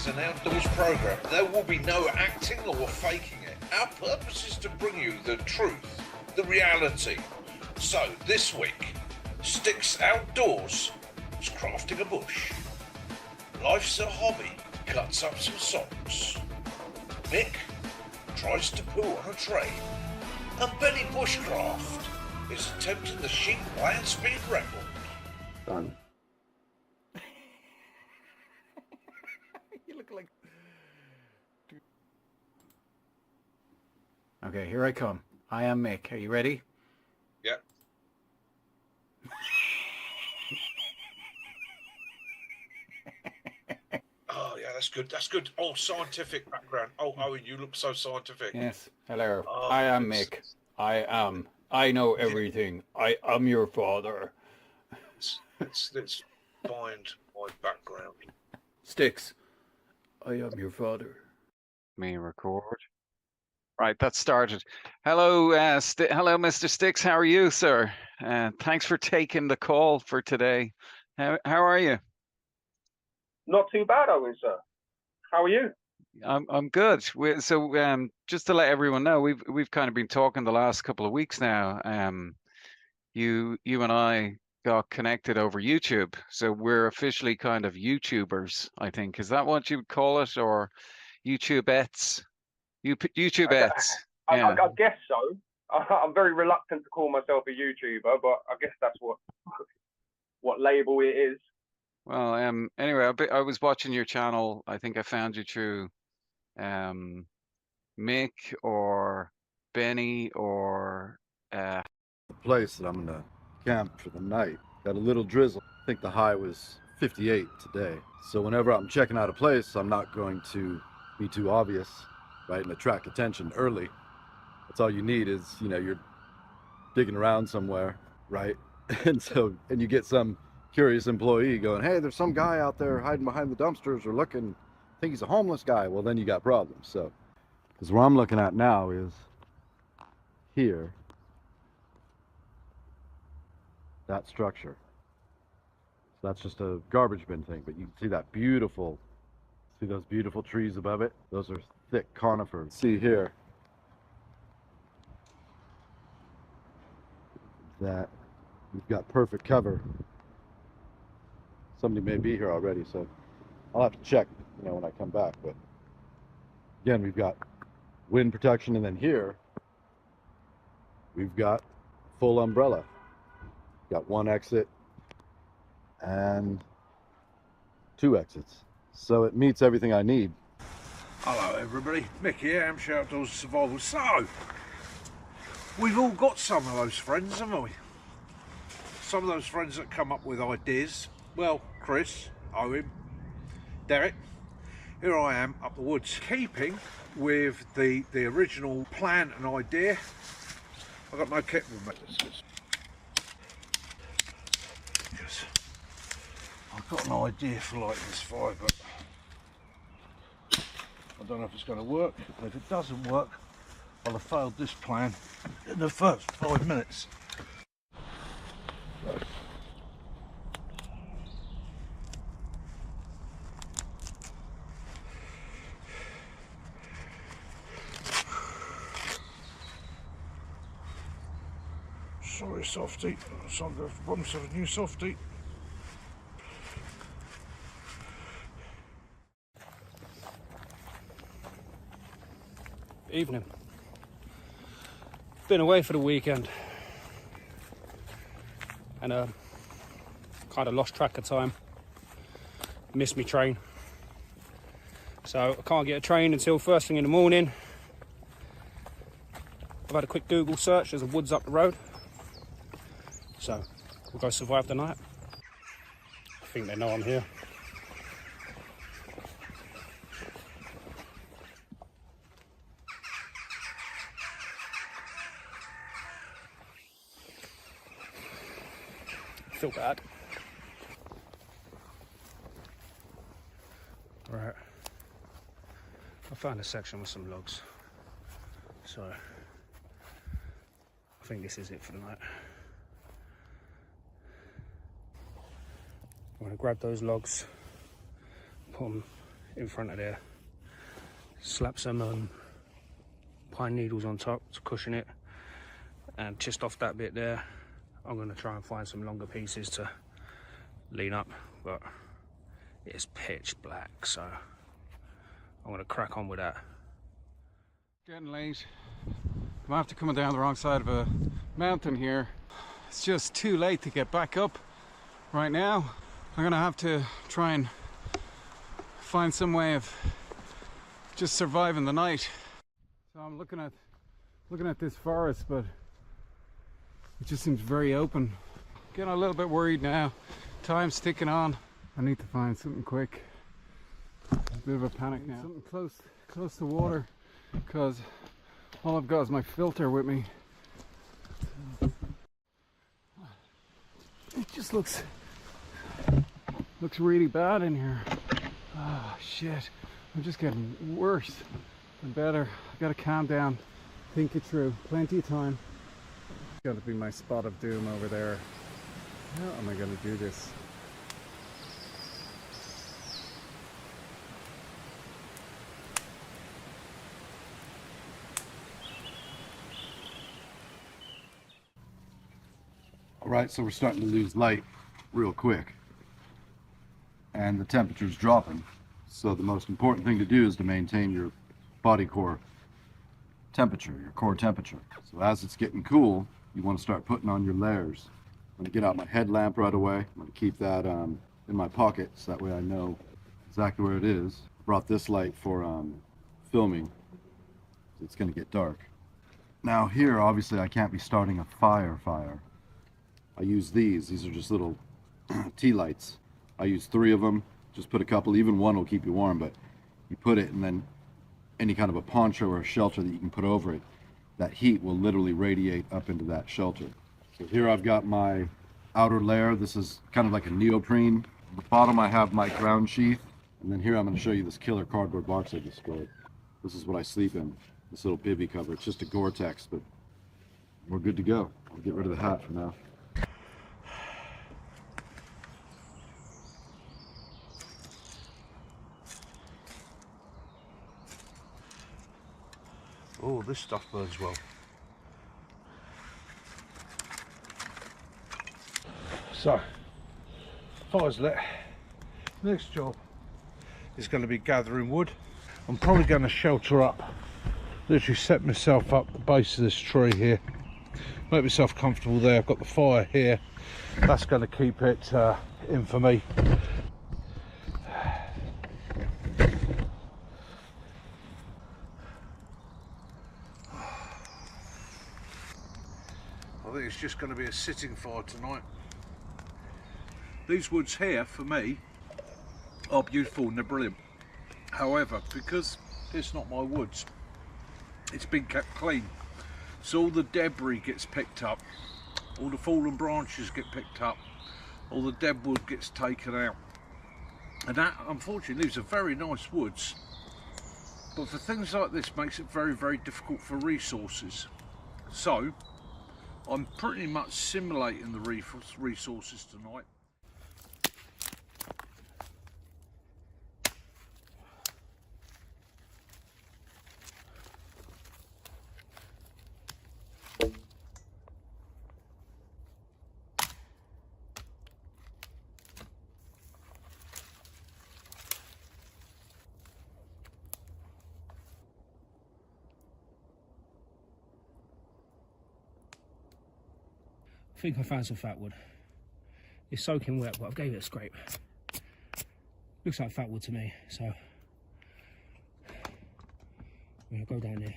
is an outdoors program. There will be no acting or faking it. Our purpose is to bring you the truth, the reality. So this week, Sticks Outdoors is crafting a bush. Life's a hobby, cuts up some socks. Mick tries to poo on a train. And Benny Bushcraft is attempting the sheep land speed record. Done. You look like... Okay, here I come. I am Mick. Are you ready? Yep. Oh, yeah, that's good. That's good. Oh, scientific background. Oh, Owen, you look so scientific. Yes. Hello. Oh, I am it's- Mick. I know everything. I am your father. Let's find my background. Sticks. I am your father. Me record. Right, that started. Hello, hello, Mr. Sticks. How are you, sir? Thanks for taking the call for today. How are you? Not too bad, Owen, sir. How are you? I'm good. So just to let everyone know, we've kind of been talking the last couple of weeks now. You and I got connected over YouTube, so we're officially kind of YouTubers, I think. Is that what you would call it, or YouTubettes? YouTubettes. I Yeah. guess so. I'm very reluctant to call myself a YouTuber, but I guess that's what label it is. Well, anyway, I was watching your channel. I think I found you through Mick or Benny or The place that I'm gonna camp for the night got a little drizzle. I think the high was 58 today. So whenever I'm checking out a place, I'm not going to be too obvious, right, and attract attention early. That's all you need is, you know, you're digging around somewhere, right? And you get some curious employee going, hey, there's some guy out there hiding behind the dumpsters or looking, I think he's a homeless guy. Well, then you got problems. So, because what I'm looking at now is here, that structure. So that's just a garbage bin thing, but you can see that beautiful, see those beautiful trees above it? Those are thick conifers. See here that we've got perfect cover. Somebody may be here already, so I'll have to check, you know, when I come back. But again, we've got wind protection, and then here we've got full umbrella. Got one exit and two exits, so it meets everything I need. Hello everybody, Mick here, Hampshire Outdoors Survival. So, we've all got some of those friends, haven't we? Some of those friends that come up with ideas. Well, Chris, Owen, Derek, here I am up the woods, keeping with the original plan and idea. I've got no kit with me. Yes. I've got an idea for lighting this fire, but I don't know if it's going to work. But if it doesn't work, I'll have failed this plan in the first 5 minutes. Sorry, softie. So I'm going to buy myself a new softie. Evening. Been away for the weekend and kind of lost track of time. Missed my train, so I can't get a train until first thing in the morning. I've had a quick Google search. There's a woods up the road, so we'll go survive the night. I think they know I'm here. I feel bad. Right, I found a section with some logs, so I think this is it for the night. I'm going to grab those logs, put them in front of there. Slap some pine needles on top to cushion it, and just off that bit there, I'm going to try and find some longer pieces to lean up, but it's pitch black, so I'm going to crack on with that. Getting late. I'm after coming down the wrong side of a mountain here. It's just too late to get back up right now. I'm gonna have to try and find some way of just surviving the night. So I'm looking at this forest, but it just seems very open. Getting a little bit worried now. Time's ticking on. I need to find something quick. A bit of a panic now. Something close to water, because all I've got is my filter with me. It just looks really bad in here. Oh shit, I'm just getting worse and better. I gotta calm down, think it through, plenty of time. Gotta be my spot of doom over there. How am I gonna do this? All right, so we're starting to lose light real quick, and the temperature's dropping. So the most important thing to do is to maintain your body core temperature, your core temperature. So as it's getting cool, you want to start putting on your layers. I'm going to get out my headlamp right away. I'm going to keep that in my pocket, so that way I know exactly where it is. I brought this light for filming. It's going to get dark. Now here, obviously, I can't be starting a fire. I use these are just little tea lights. I use 3 of them, just put a couple, even one will keep you warm, but you put it, and then any kind of a poncho or a shelter that you can put over it, that heat will literally radiate up into that shelter. So here I've got my outer layer. This is kind of like a neoprene. At the bottom I have my ground sheath, and then here I'm going to show you this killer cardboard box I destroyed. This is what I sleep in, this little bivy cover. It's just a Gore-Tex, but we're good to go. I'll get rid of the hat for now. Oh, this stuff burns well. So, fire's lit. Next job is going to be gathering wood. I'm probably going to shelter up, literally set myself up the base of this tree here. Make myself comfortable there. I've got the fire here. That's going to keep it in for me. I think it's just going to be a sitting fire tonight. These woods here, for me, are beautiful and they're brilliant. However, because it's not my woods, it's been kept clean. So all the debris gets picked up, all the fallen branches get picked up, all the dead wood gets taken out. And that, unfortunately, these are very nice woods. But for things like this, makes it very, very difficult for resources. So, I'm pretty much simulating the resources tonight. I think I found some fat wood. It's soaking wet, but I've gave it a scrape. Looks like fat wood to me, so I'm gonna go down there.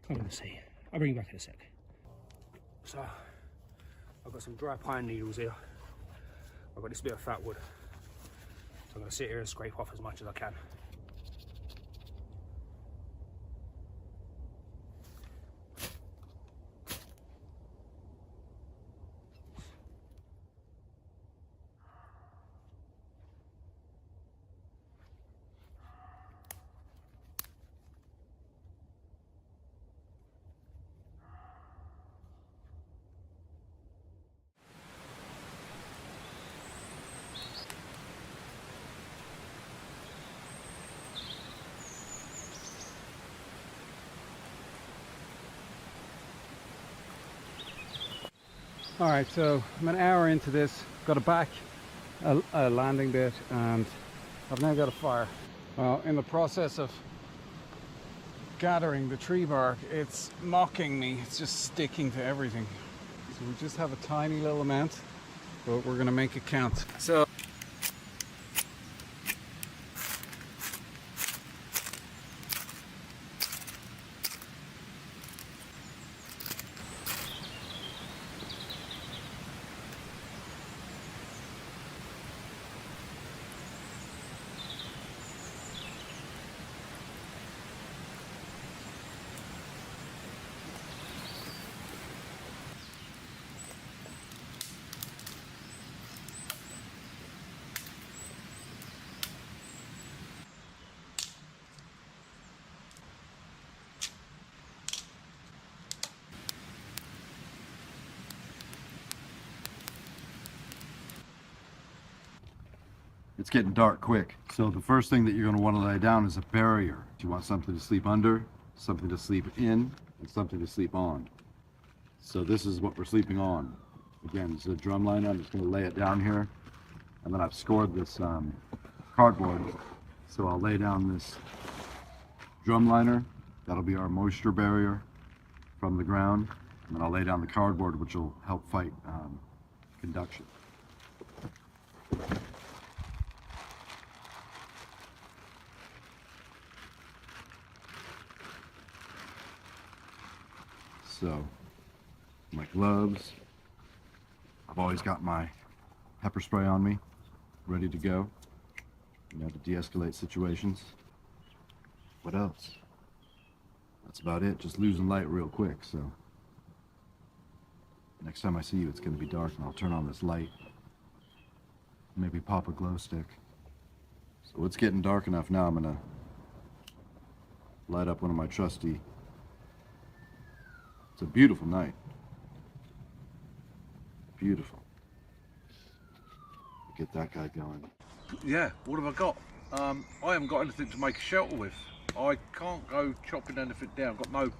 Can't even see. I'll bring you back in a sec. So I've got some dry pine needles here. I've got this bit of fat wood. So I'm gonna sit here and scrape off as much as I can. All right, so I'm an hour into this, got a back a landing bit, and I've now got a fire. Well, in the process of gathering the tree bark, it's mocking me. It's just sticking to everything. So we just have a tiny little amount, but we're gonna make it count. So It's getting dark quick. So the first thing that you're going to want to lay down is a barrier. You want something to sleep under, something to sleep in, and something to sleep on. So this is what we're sleeping on. Again, it's a drum liner. I'm just going to lay it down here. And then I've scored this cardboard. So I'll lay down this drum liner. That'll be our moisture barrier from the ground. And then I'll lay down the cardboard, which will help fight conduction. So, my gloves. I've always got my pepper spray on me, ready to go, to de-escalate situations. What else? That's about it, just losing light real quick, so. Next time I see you, it's gonna be dark, and I'll turn on this light. Maybe pop a glow stick. So it's getting dark enough now, I'm gonna light up one of my trusty. It's a beautiful night. Beautiful. Get that guy going. Yeah, what have I got? I haven't got anything to make a shelter with. I can't go chopping anything down. I've got no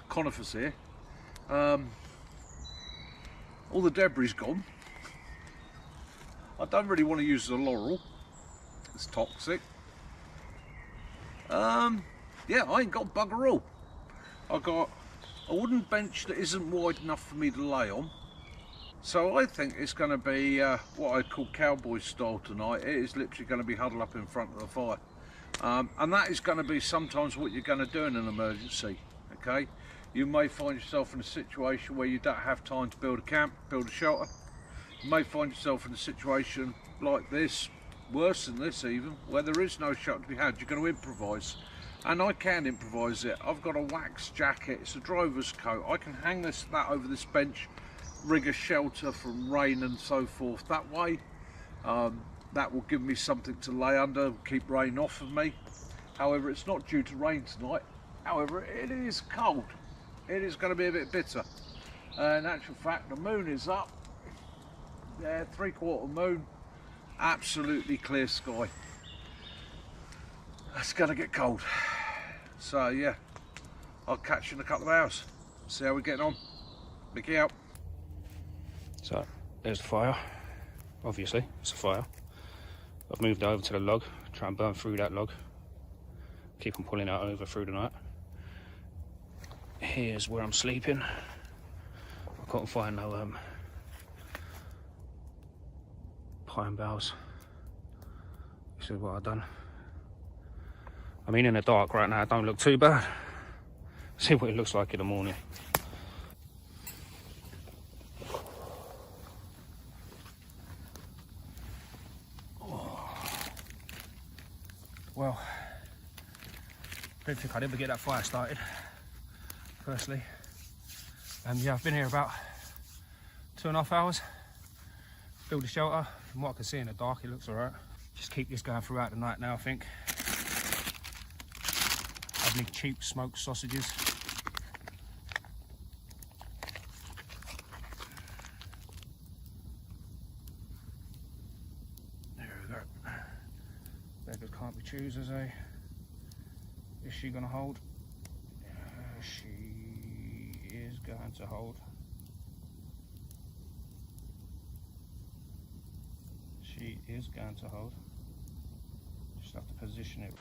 conifers here. All the debris gone. I don't really want to use the laurel. It's toxic. Yeah, I ain't got bugger all. I got a wooden bench that isn't wide enough for me to lay on. So I think it's going to be what I call cowboy style tonight. It is literally going to be huddled up in front of the fire. And that is going to be sometimes what you're going to do in an emergency, okay? You may find yourself in a situation where you don't have time to build a camp, build a shelter. You may find yourself in a situation like this, worse than this even, where there is no shelter to be had. You're going to improvise. And I can improvise it. I've got a wax jacket, it's a drover's coat. I can hang that over this bench, rig a shelter from rain and so forth that way. That will give me something to lay under, keep rain off of me. However, it's not due to rain tonight. However, it is cold. It is going to be a bit bitter. In actual fact, the moon is up. There, 3/4 moon. Absolutely clear sky. It's going to get cold. So yeah, I'll catch you in a couple of hours. See how we're getting on. Mickey out. So there's the fire. Obviously, it's a fire. I've moved over to the log, try and burn through that log. Keep on pulling that over through the night. Here's where I'm sleeping. I couldn't find no pine boughs. This is what I've done. I mean, in the dark right now, it don't look too bad. See what it looks like in the morning. Well, I don't think I'd ever get that fire started, firstly. Yeah, I've been here about 2.5 hours. Build a shelter. From what I can see in the dark, it looks alright. Just keep this going throughout the night now, I think. Have any cheap smoked sausages. There we go. Beggars can't be choosers, eh? Is she gonna hold? She is going to hold. is going to hold. Just have to position it.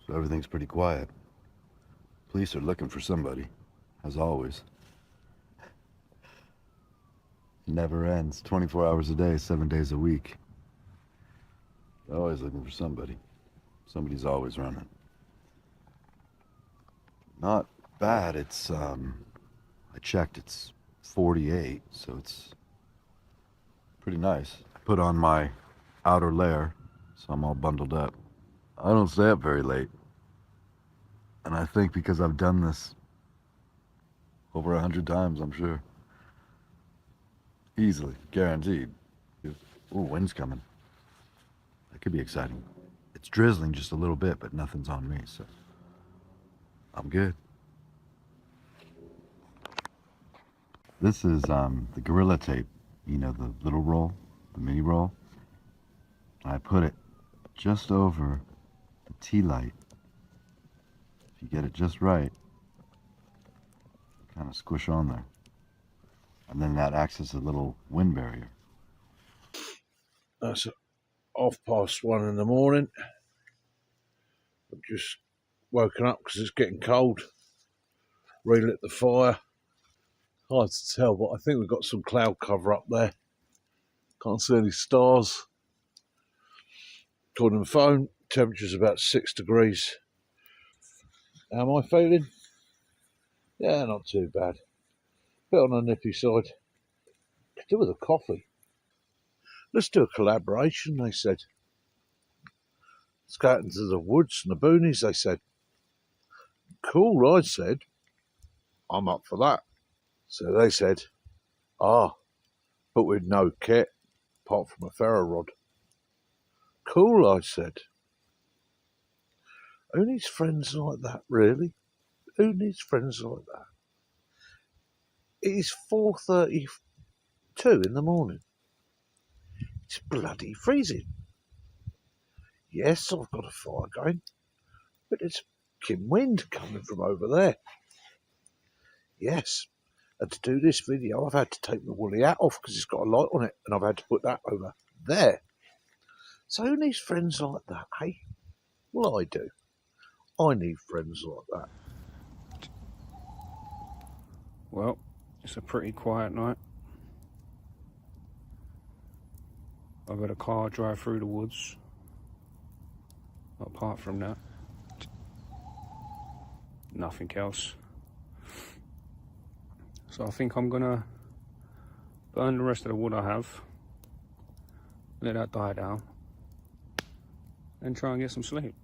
So everything's pretty quiet. Police are looking for somebody, as always. It never ends. 24 hours a day, 7 days a week. They're always looking for somebody. Somebody's always running. Not bad. It's, I checked, it's 48, so it's pretty nice. Put on my outer layer, so I'm all bundled up. I don't stay up very late. And I think because I've done this over 100 times, I'm sure. Easily, guaranteed. Ooh, wind's coming. That could be exciting. It's drizzling just a little bit, but nothing's on me, so I'm good. This is the Gorilla Tape, you know, the little roll, the mini roll. I put it just over the tea light. If you get it just right, kind of squish on there. And then that acts as a little wind barrier. That's 1:30 in the morning. I've just woken up because it's getting cold. Relit the fire. Hard to tell, but I think we've got some cloud cover up there. Can't see any stars. According to the phone, temperature's about 6 degrees. How am I feeling? Yeah, not too bad. Bit on the nippy side. Could do with a coffee. Let's do a collaboration, they said. Let's go out into the woods and the boonies, they said. Cool, I said. I'm up for that. So they said, but with no kit, apart from a ferro rod. Cool, I said. Who needs friends like that, really? Who needs friends like that? It is 4:32 in the morning. It's bloody freezing. Yes, I've got a fire going, but it's fucking wind coming from over there. Yes, and to do this video, I've had to take my woolly hat off because it's got a light on it, and I've had to put that over there. So who needs friends like that, hey? Well, I do. I need friends like that. Well, it's a pretty quiet night. I've got a car drive through the woods. Apart from that, nothing else. So I think I'm gonna burn the rest of the wood I have, let that die down, and try and get some sleep.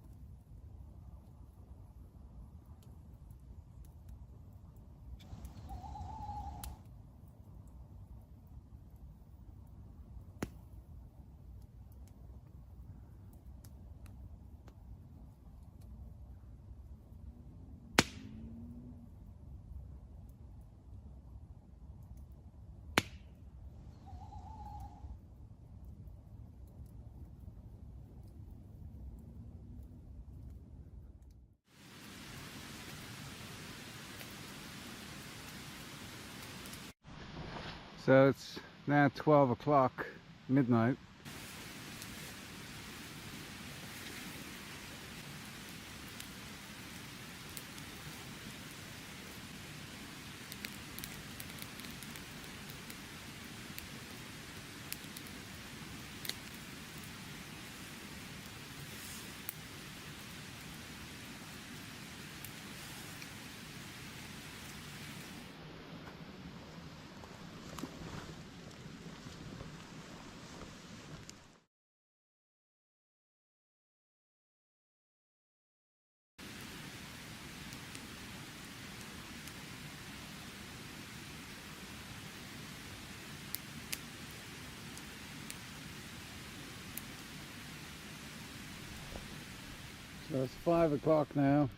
So it's now 12 o'clock, midnight. So it's 5 o'clock now.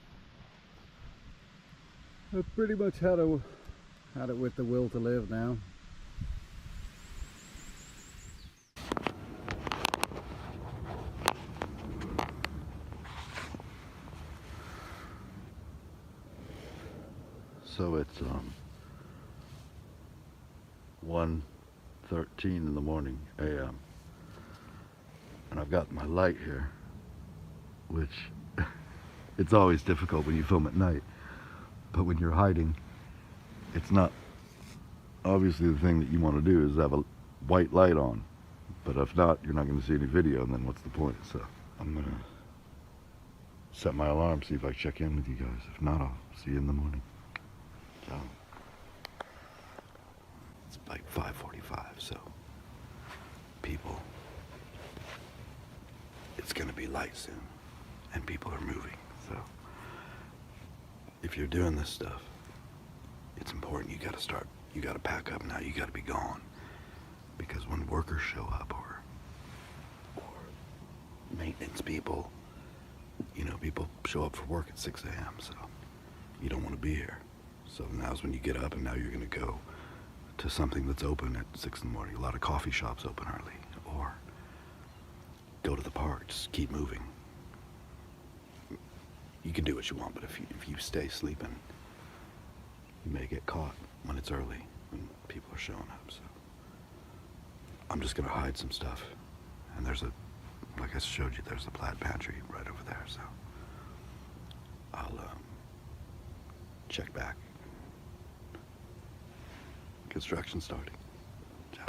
I've pretty much had it with the will to live now. So it's 1:13 in the morning a.m. and I've got my light here, which it's always difficult when you film at night, but when you're hiding, it's not obviously the thing that you want to do is have a white light on, but if not, you're not going to see any video, and then what's the point? So I'm gonna set my alarm, see if I can check in with you guys. If not, I'll see you in the morning. So it's like 5:45, so people, it's gonna be light soon and people are moving. So if you're doing this stuff, it's important. You gotta pack up now. You gotta be gone, because when workers show up or maintenance people, you know, people show up for work at 6 a.m. so you don't want to be here. So now's when you get up, and now you're going to go to something that's open at 6 in the morning. A lot of coffee shops open early, or go to the park. Just keep moving. You can do what you want, but if you stay sleeping, you may get caught when it's early, when people are showing up. So I'm just going to hide some stuff, and there's like I showed you, there's a plaid pantry right over there. So I'll check back. Construction starting. Ciao.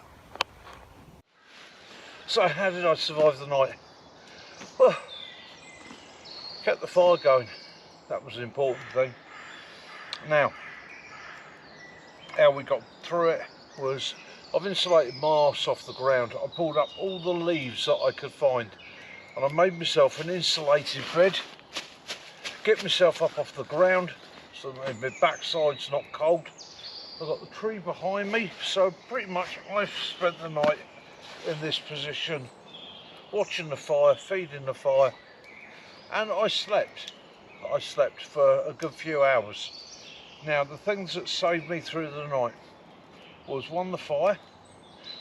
So how did I survive the night? Well, kept the fire going. That was the important thing. Now, how we got through it was, I've insulated my arse off the ground. I pulled up all the leaves that I could find, and I made myself an insulated bed, get myself up off the ground so that my backside's not cold. I've got the tree behind me, so pretty much I've spent the night in this position, watching the fire, feeding the fire, and I slept. I slept for a good few hours. Now, the things that saved me through the night was, one, the fire,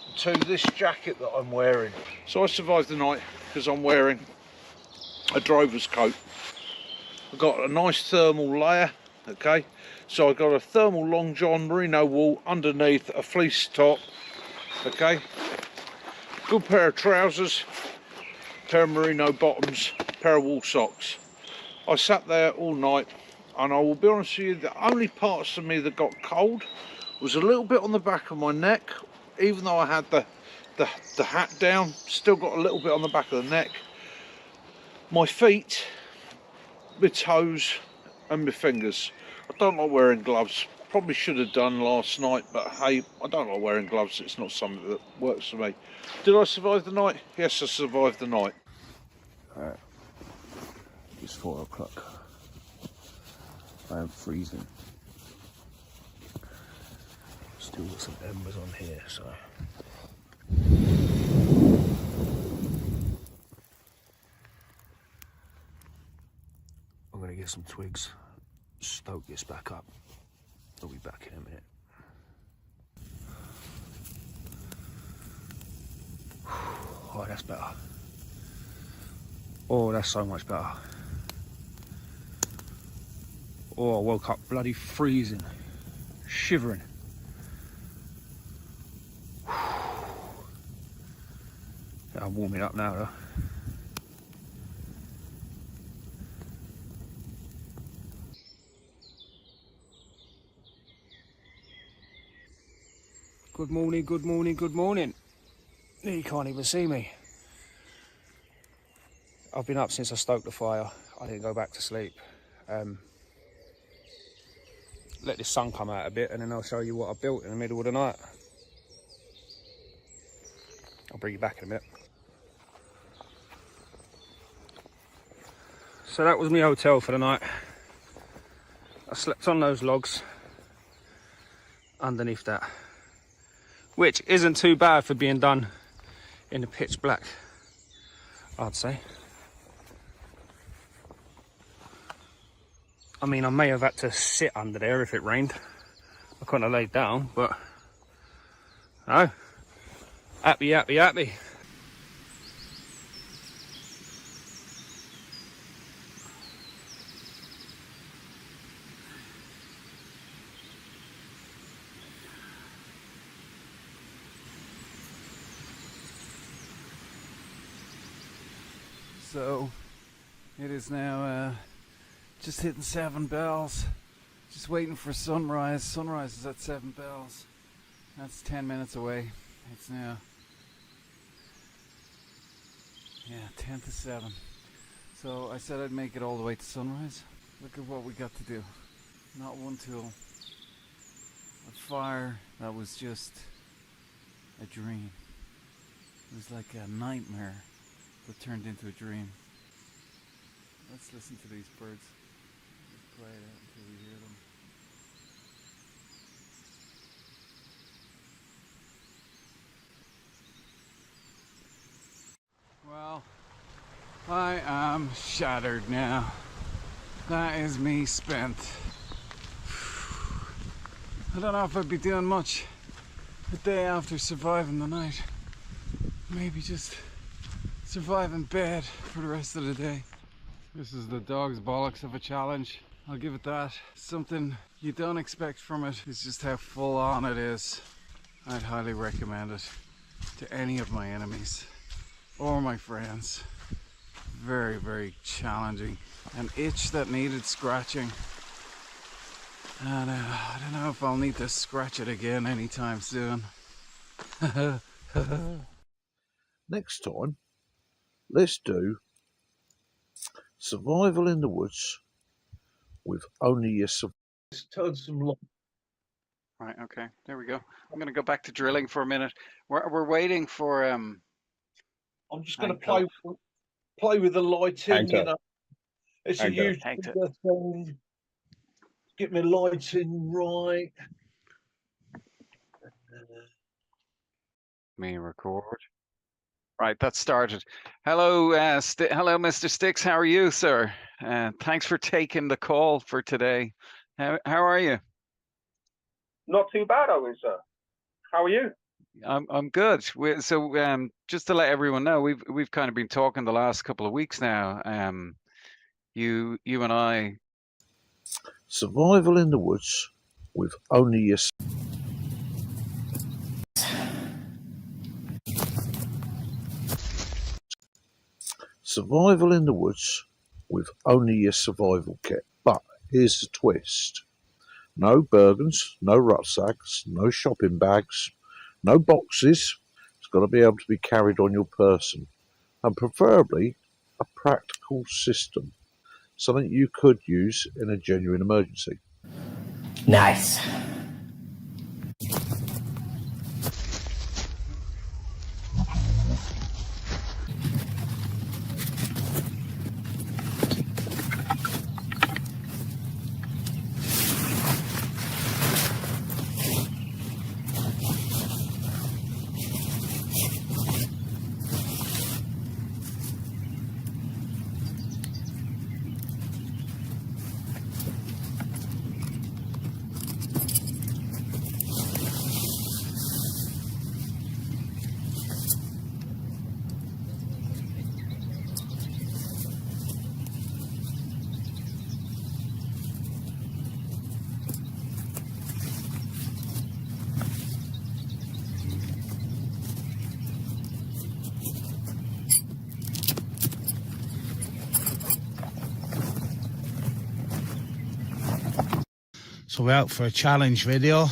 and two, this jacket that I'm wearing. So I survived the night because I'm wearing a drover's coat. I've got a nice thermal layer, okay? So I've got a thermal long john merino wool underneath, a fleece top, okay? Good pair of trousers, pair of merino bottoms, pair of wool socks. I sat there all night, and I will be honest with you, the only parts of me that got cold was a little bit on the back of my neck. Even though I had the hat down, still got a little bit on the back of the neck. My feet, my toes and my fingers. I don't like wearing gloves. Probably should have done last night, but hey, I don't like wearing gloves. It's not something that works for me. Did I survive the night? Yes, I survived the night. Alright, it's 4 o'clock. I am freezing. Still got some embers on here, so I'm gonna get some twigs, stoke this back up. I'll be back in a minute. Oh, that's better. Oh, that's so much better. Oh, I woke up bloody freezing, shivering. I'm warming up now though. Good morning, good morning, good morning. You can't even see me. I've been up since I stoked the fire. I didn't go back to sleep. Let the sun come out a bit, and then I'll show you what I built in the middle of the night. I'll bring you back in a minute. So that was my hotel for the night. I slept on those logs underneath that, which isn't too bad for being done in the pitch black, I'd say. I mean, I may have had to sit under there if it rained. I couldn't have laid down, but no. Happy, happy, happy. So it is now just hitting 7 bells. Just waiting for sunrise. Sunrise is at 7 bells. That's 10 minutes away. It's now, yeah, 10 to 7. So I said I'd make it all the way to sunrise. Look at what we got to do. Not one tool. A fire that was just a dream. It was like a nightmare that turned into a dream. Let's listen to these birds. Just play it out until we hear them. Well, I am shattered now. That is me spent. I don't know if I'd be doing much the day after surviving the night. Maybe just survive in bed for the rest of the day. This is the dog's bollocks of a challenge. I'll give it that. Something you don't expect from it is just how full on it is. I'd highly recommend it to any of my enemies or my friends. Very, very challenging. An itch that needed scratching. And I don't know if I'll need to scratch it again anytime soon. Next time, let's do survival in the woods with only your survival. Turn some light. Right, okay, there we go. I'm gonna go back to drilling for a minute. We're waiting for I'm just going to Hank play with the lighting. Hank You know, it's a Hank huge Hank thing. Get my lighting right. me record. Right, that started. Hello, hello, Mr. Sticks. How are you, sir? Thanks for taking the call for today. How are you? Not too bad, Owen, sir. How are you? I'm good. So just to let everyone know, we've kind of been talking the last couple of weeks now. You and I. Survival in the woods with only your. Survival in the woods with only your survival kit. But here's the twist. No Bergens, no rucksacks, no shopping bags, no boxes. It's got to be able to be carried on your person. And preferably a practical system. Something you could use in a genuine emergency. Nice. So we're out for a challenge video,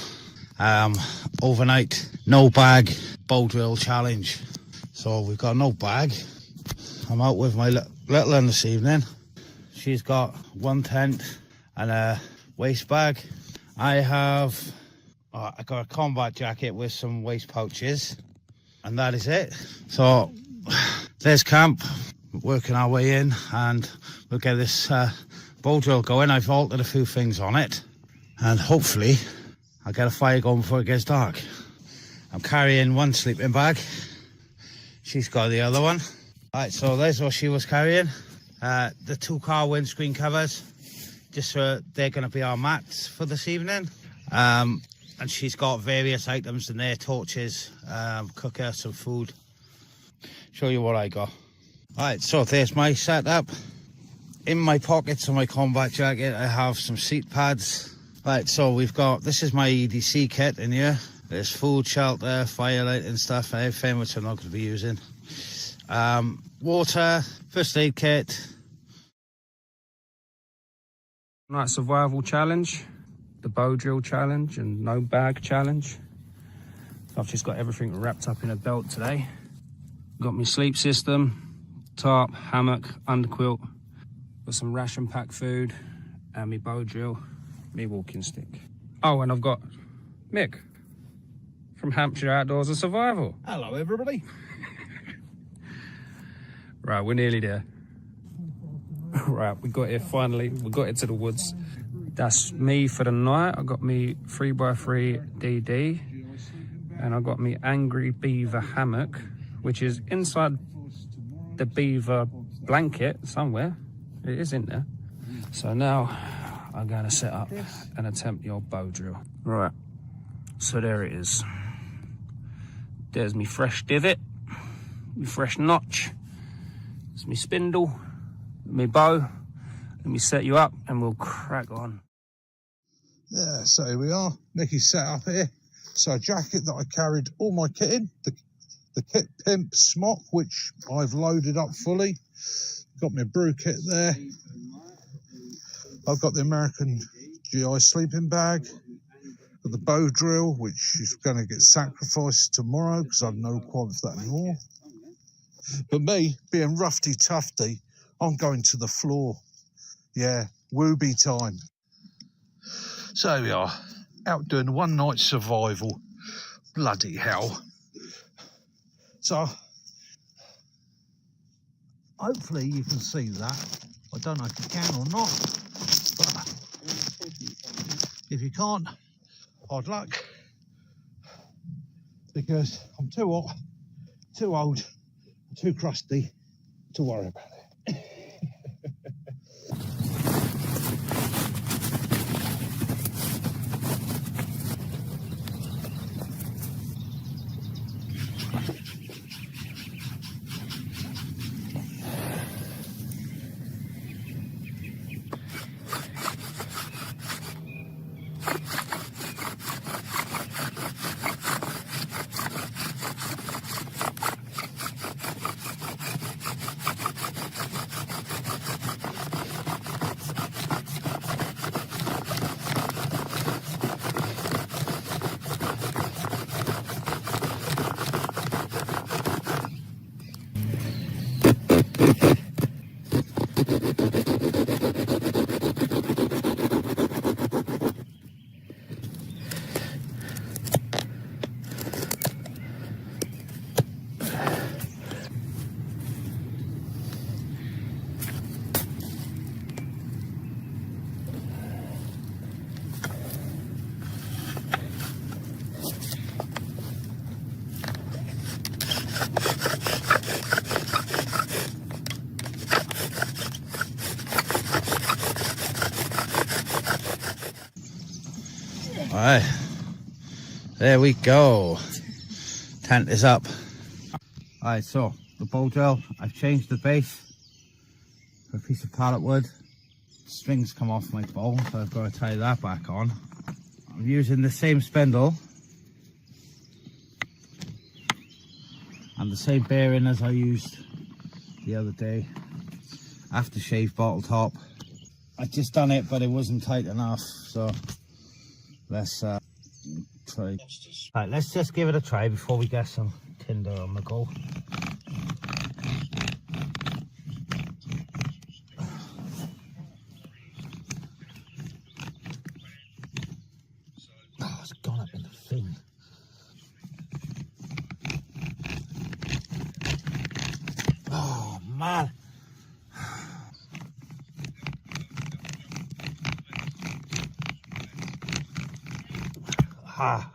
overnight no bag bow drill challenge. So we've got no bag. I'm out with my little one this evening. She's got one tent and a waist bag. I got a combat jacket with some waist pouches, and that is it. So there's camp, working our way in, and we'll get this bow drill going. I've altered a few things on it, and hopefully I'll get a fire going before it gets dark. I'm carrying one sleeping bag. She's got the other one. Right, so there's what she was carrying. The 2 car windscreen covers. just so they're going to be our mats for this evening. And she's got various items in there, torches, cooker, some food. Show you what I got. Alright, so there's my setup. In my pockets of my combat jacket, I have some seat pads. Right, so we've got, this is my EDC kit in here. There's food, shelter, firelight and stuff, everything which I'm not going to be using. Water, first aid kit. Night survival challenge, the bow drill challenge and no bag challenge. I've just got everything wrapped up in a belt today. Got my sleep system, tarp, hammock, underquilt. Got some ration pack food and my bow drill, my walking stick. Oh, and I've got Mick from Hampshire Outdoors and Survival. Hello, everybody. Right, we're nearly there. Right, we got here finally. We got into the woods. That's me for the night. I got me 3x3 DD and I got me Angry Beaver hammock, which is inside the beaver blanket somewhere. It is in there. So now I'm going to set up and attempt the old bow drill. Right, so there it is. There's me fresh divot, me fresh notch. It's me spindle, me bow. Let me set you up and we'll crack on. Yeah, so here we are. Nicky's set up here. So a jacket that I carried all my kit in. The Kit Pimp smock, which I've loaded up fully. Got my brew kit there. I've got the American GI sleeping bag. Got the bow drill, which is going to get sacrificed tomorrow because I've no quality for that anymore. But me, being roughy tufty, I'm going to the floor. Yeah, wooby time. So here we are, out doing one night survival. Bloody hell. So, hopefully you can see that. I don't know if you can or not, but if you can't, hard luck. Because I'm too hot, too old, too crusty to worry about it. Alright, there we go. Tent is up. Alright, so the bow drill, I've changed the base for a piece of pallet wood. Strings come off my bow, so I've got to tie that back on. I'm using the same spindle and the same bearing as I used the other day. Aftershave bottle top. I just done it, but it wasn't tight enough, so let's try. Right, let's just give it a try before we get some tinder on the go. Oh, it's gone up in the thing. Oh man. Ah.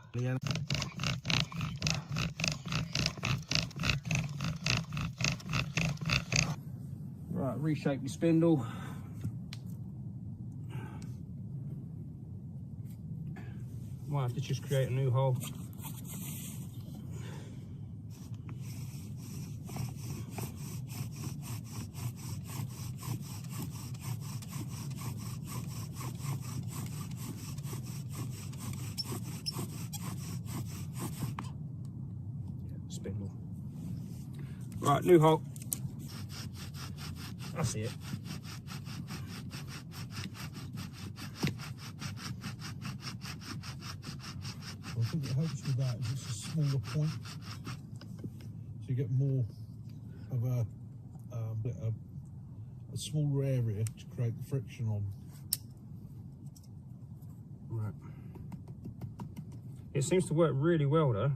Right, reshape your spindle. Might have to just create a new hole. Spindle. Right, new hole. I see it. I think it helps with that is it's a smaller point, so you get more of a smaller area to create the friction on. Right. It seems to work really well though.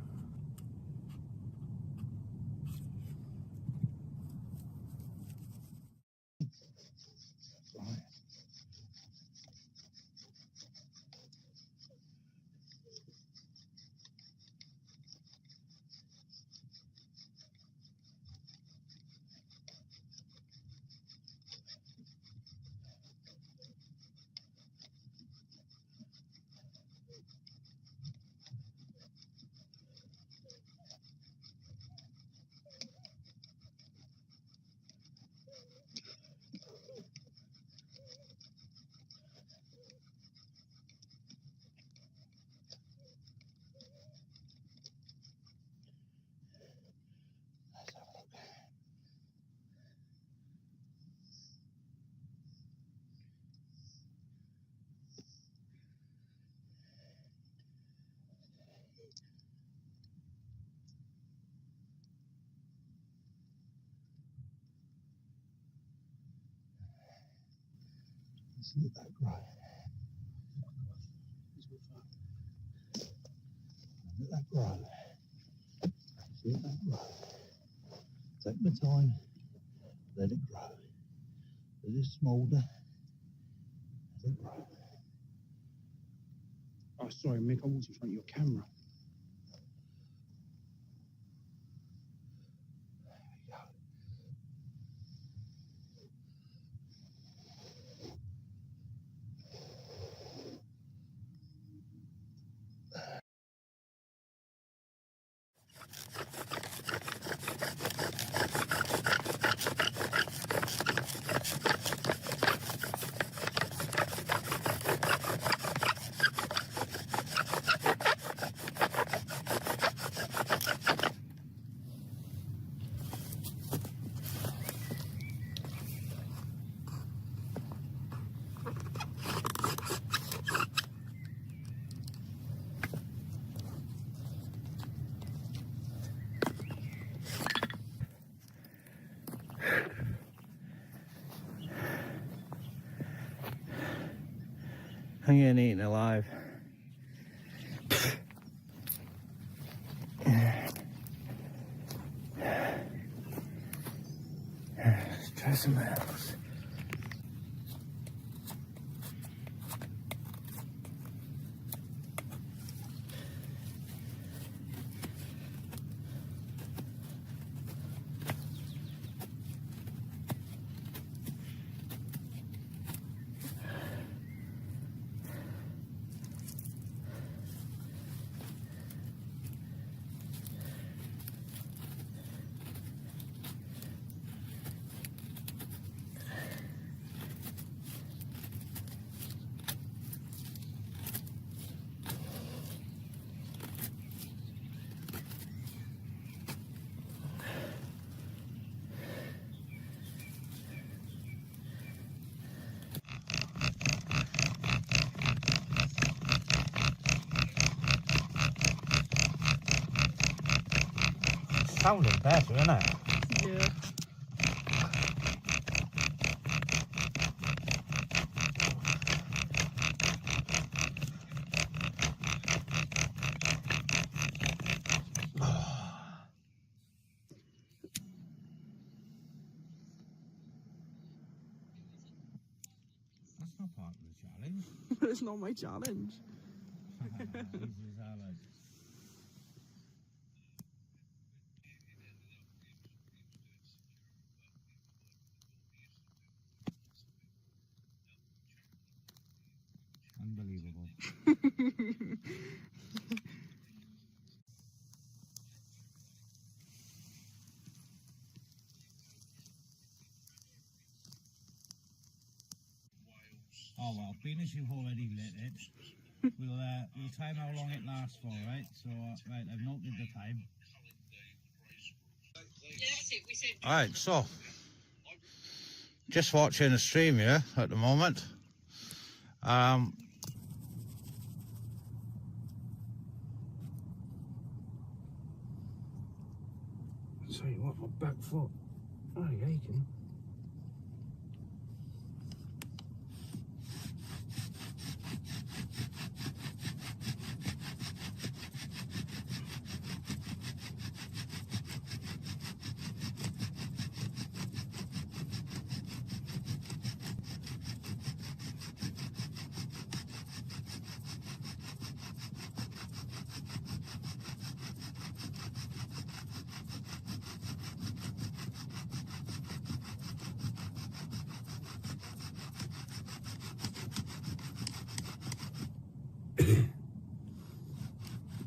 Let's let that grow. Let that grow. Let that grow. Take my time. Let it grow. Let it smoulder. Let it grow. Oh, sorry, Mick, I was in front of your camera. I'm getting eaten alive. Let's try something else. Sounding better, isn't it? Yeah. That's not part of the challenge. But it's not my challenge. Unbelievable. Oh well, being as you've already lit it, we'll time how long it lasts for, right? So, right, I've noted the time. Alright, so, just watching the stream here at the moment. I'll tell you what, my back foot, only aching.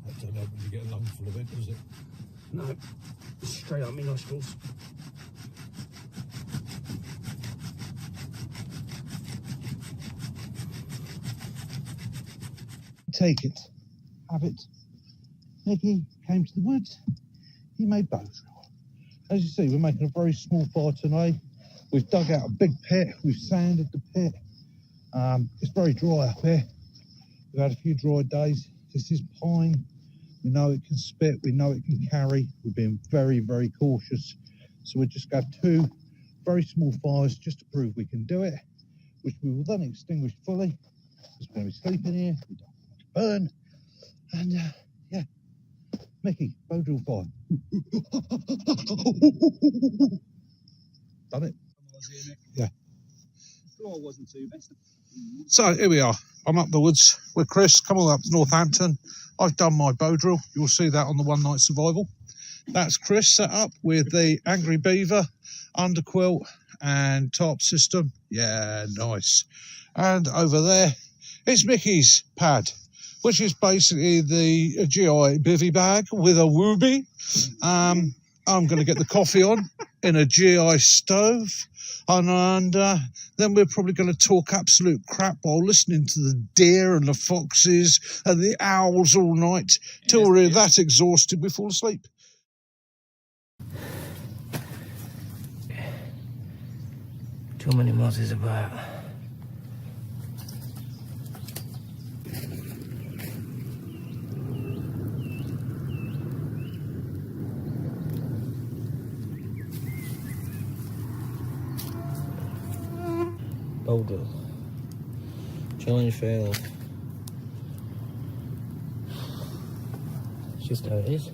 That don't help when you get a lung full of it, does it? No, straight up my nostrils. Take it, have it. Nicky came to the woods. He made bow drill. As you see, we're making a very small fire tonight. We've dug out a big pit. We've sanded the pit. It's very dry up here. We've had a few dry days. This is pine. We know it can spit. We know it can carry. We're being very, very cautious. So we just got 2 very small fires just to prove we can do it, which we will then extinguish fully. Because we're going to be sleeping here. We don't want to burn. And yeah, Mickey, bow drill fire. Done it. Yeah. Floor wasn't too bad. So here we are. I'm up the woods with Chris. Come all up to Northampton. I've done my bow drill. You'll see that on the One Night Survival. That's Chris set up with the Angry Beaver underquilt and tarp system. Yeah, nice. And over there, it's Mickey's pad, which is basically the GI bivvy bag with a whoobie. I'm going to get the coffee on in a GI stove. And then we're probably going to talk absolute crap while listening to the deer and the foxes and the owls all night till we're that exhausted we fall asleep. Too many mozzies about. Boulder. Challenge failed. It's just how it is.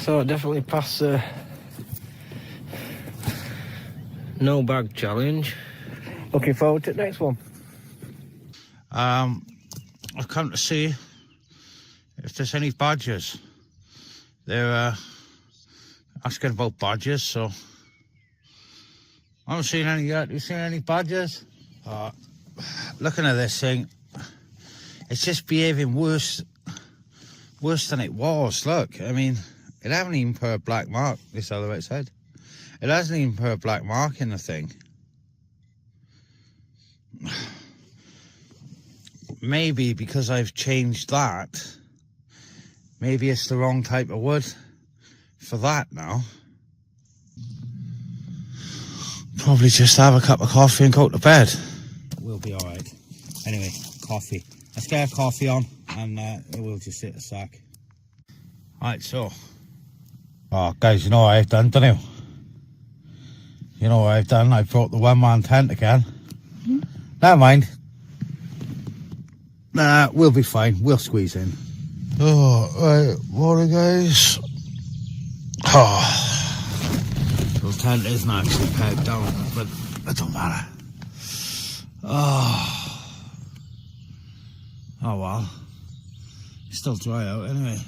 So I definitely passed the no bag challenge. Looking forward to the next one. I've come to see if there's any badgers. They're asking about badgers, so I haven't seen any yet. You seen any badgers? Looking at this thing, it's just behaving worse than it was. Look, I mean, it hasn't even put a black mark, this other right side. It hasn't even put a black mark in the thing. Maybe because I've changed that, maybe it's the wrong type of wood for that now. Probably just have a cup of coffee and go to bed. We'll be alright. Anyway, coffee. Let's get our coffee on and we'll just hit a sack. Alright, so. Oh, guys, you know what I've done, don't you? You know what I've done? I brought the one-man tent again. Never mind. Nah, we'll be fine. We'll squeeze in. Oh, right. Morning, guys. Oh. The tent isn't actually pegged down, but it don't matter. Oh. Oh, well. It's still dry out anyway.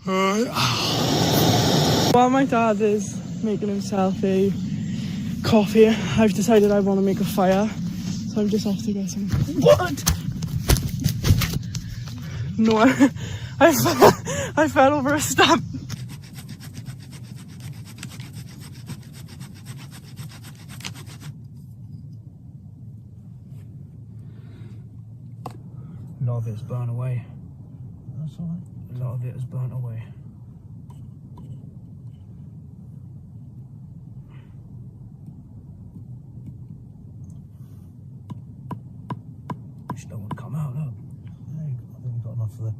Alright. While my dad is making himself a coffee, I've decided I want to make a fire. So I'm just off to get some. What? No, I fell over a stump. A lot of it's burnt away. That's all right. A lot of it is burnt away. Just don't want to come out, look. Yeah, I think we've got enough of that.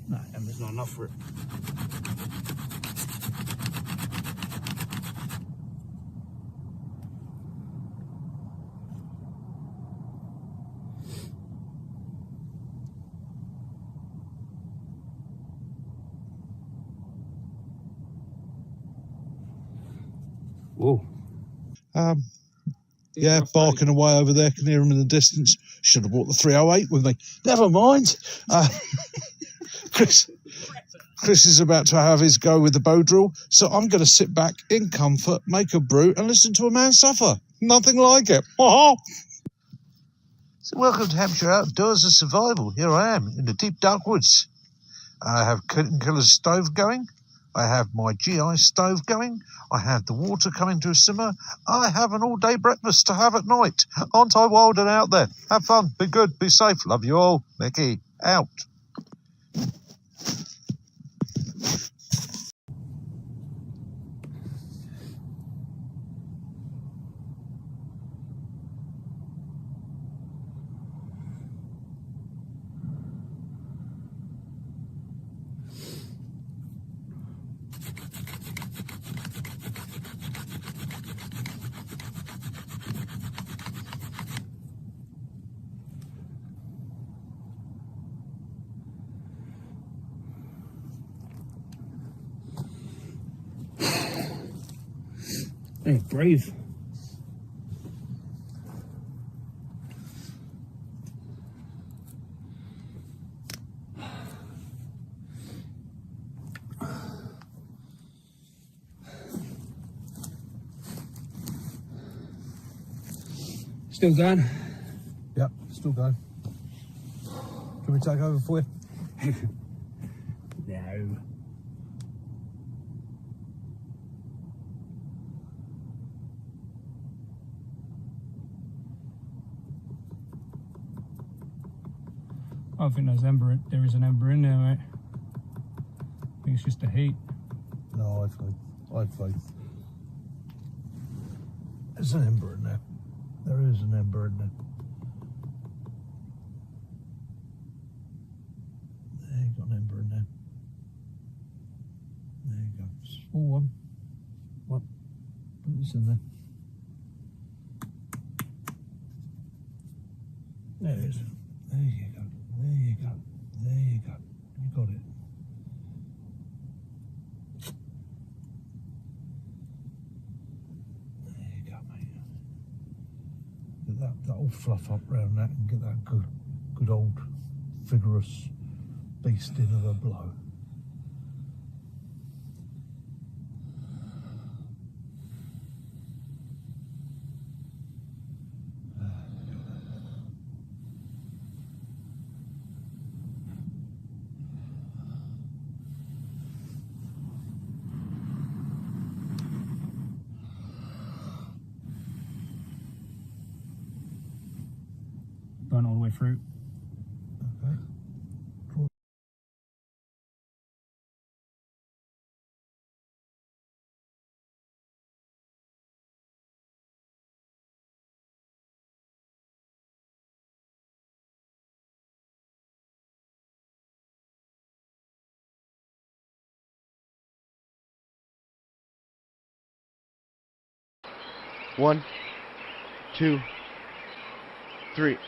No, and there's not enough for it. Whoa. Yeah, barking away over there. Can hear him in the distance. Should have brought the 308 with me. Never mind. Chris is about to have his go with the bow drill, so I'm going to sit back in comfort, make a brew, and listen to a man suffer. Nothing like it. So welcome to Hampshire Outdoors and Survival. Here I am in the deep dark woods. I have curtain killer's stove going. I have my GI stove going. I have the water coming to a simmer. I have an all-day breakfast to have at night. Aren't I wild and out there? Have fun, be good, be safe. Love you all. Mickey, out. Hey, brave. Still going? Yep, still going. Can we take over for you? No. I think there is an ember in there, mate. I think it's just the heat. No, I've faith. There's an ember in there. There is an ember in there. There you got an ember in there. There you go. Small one. What? Put this in there. There it is. There you go. There you go. There you go. You got it. There you go, mate. Get that all fluff up round that and get that good old vigorous beast in of a blow. Burnt all the way through. 1, 2, 3.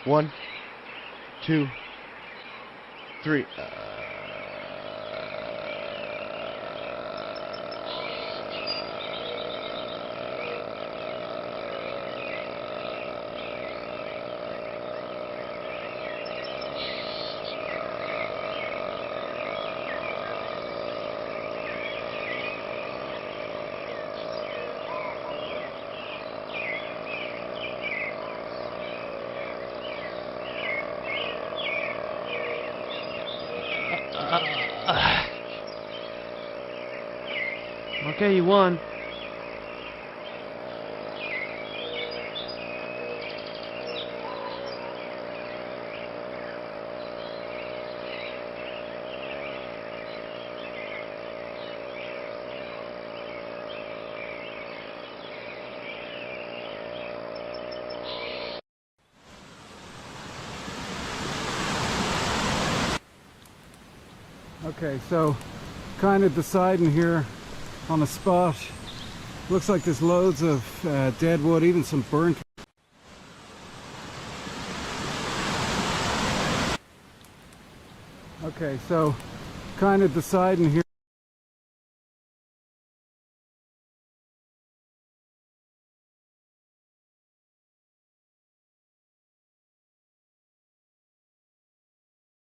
One, 2, 3. Okay, you won. Okay, so kind of deciding here on the spot. Looks like there's loads of dead wood, even some burnt. Okay, so kind of deciding here.